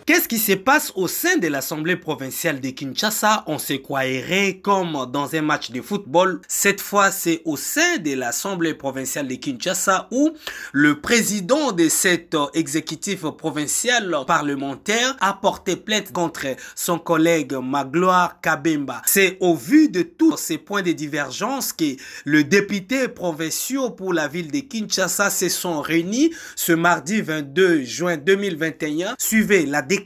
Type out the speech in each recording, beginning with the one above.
Qu'est-ce qui se passe au sein de l'Assemblée provinciale de Kinshasa? On se croirait comme dans un match de football. Cette fois, c'est au sein de l'Assemblée provinciale de Kinshasa où le président de cet exécutif provincial parlementaire a porté plainte contre son collègue Magloire Kabemba. C'est au vu de tous ces points de divergence que le député provincial pour la ville de Kinshasa se sont réunis ce mardi 22 juin 2021. Suivez la déclaration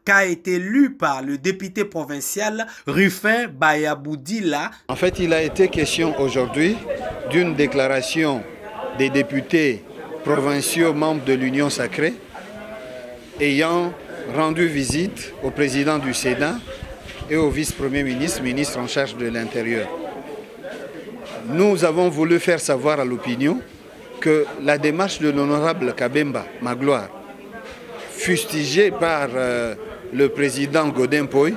qu'a été lue par le député provincial Rufin Bayaboudila. En fait, il a été question aujourd'hui d'une déclaration des députés provinciaux membres de l'Union sacrée ayant rendu visite au président du Sénat et au vice-premier ministre, ministre en charge de l'Intérieur. Nous avons voulu faire savoir à l'opinion que la démarche de l'honorable Kabemba Magloire, fustigée par le président Godin Poy,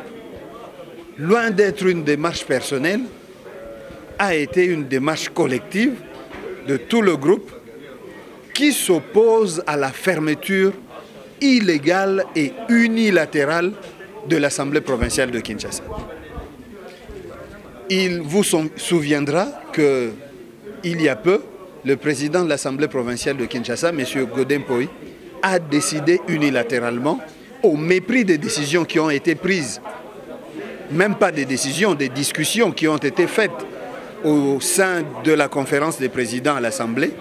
loin d'être une démarche personnelle, a été une démarche collective de tout le groupe qui s'oppose à la fermeture illégale et unilatérale de l'Assemblée provinciale de Kinshasa. Il vous souviendra qu'il y a peu, le président de l'Assemblée provinciale de Kinshasa, M. Godin Poy, a décidé unilatéralement, au mépris des décisions qui ont été prises, même pas des décisions, des discussions qui ont été faites au sein de la conférence des présidents à l'Assemblée,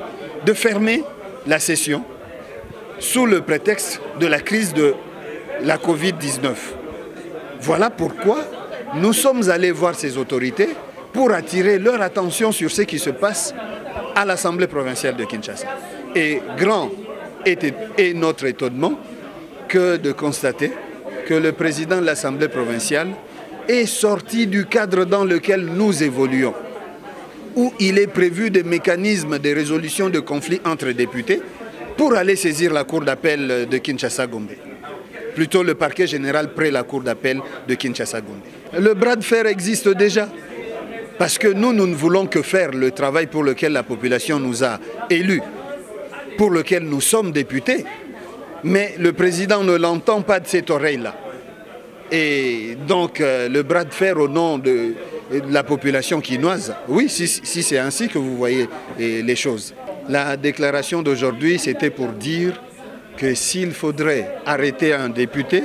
de fermer la session sous le prétexte de la crise de la Covid-19. Voilà pourquoi nous sommes allés voir ces autorités pour attirer leur attention sur ce qui se passe à l'Assemblée provinciale de Kinshasa. Et grand est notre étonnement que de constater que le président de l'Assemblée provinciale est sorti du cadre dans lequel nous évoluons, où il est prévu des mécanismes de résolution de conflits entre députés pour aller saisir la cour d'appel de Kinshasa-Gombe. Plutôt le parquet général près la cour d'appel de Kinshasa-Gombe. Le bras de fer existe déjà, parce que nous ne voulons que faire le travail pour lequel la population nous a élus, pour lequel nous sommes députés, mais le président ne l'entend pas de cette oreille-là. Et donc le bras de fer au nom de la population quinoise, oui, si c'est ainsi que vous voyez les choses. La déclaration d'aujourd'hui, c'était pour dire que s'il faudrait arrêter un député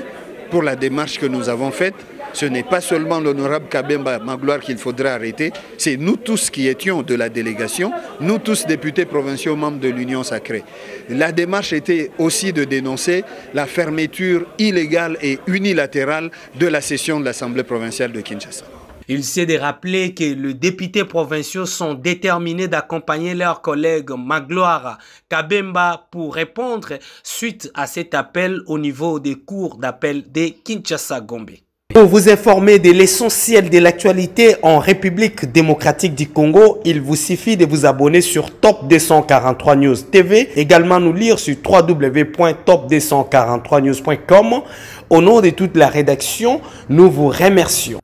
pour la démarche que nous avons faite, ce n'est pas seulement l'honorable Kabemba Magloire qu'il faudrait arrêter, c'est nous tous qui étions de la délégation, nous tous députés provinciaux membres de l'Union sacrée. La démarche était aussi de dénoncer la fermeture illégale et unilatérale de la session de l'Assemblée provinciale de Kinshasa. Il s'est de rappeler que les députés provinciaux sont déterminés d'accompagner leurs collègues Magloire Kabemba pour répondre suite à cet appel au niveau des cours d'appel de Kinshasa-Gombe. Pour vous informer de l'essentiel de l'actualité en République démocratique du Congo, il vous suffit de vous abonner sur Top 243 News TV, également nous lire sur www.top243news.com. Au nom de toute la rédaction, nous vous remercions.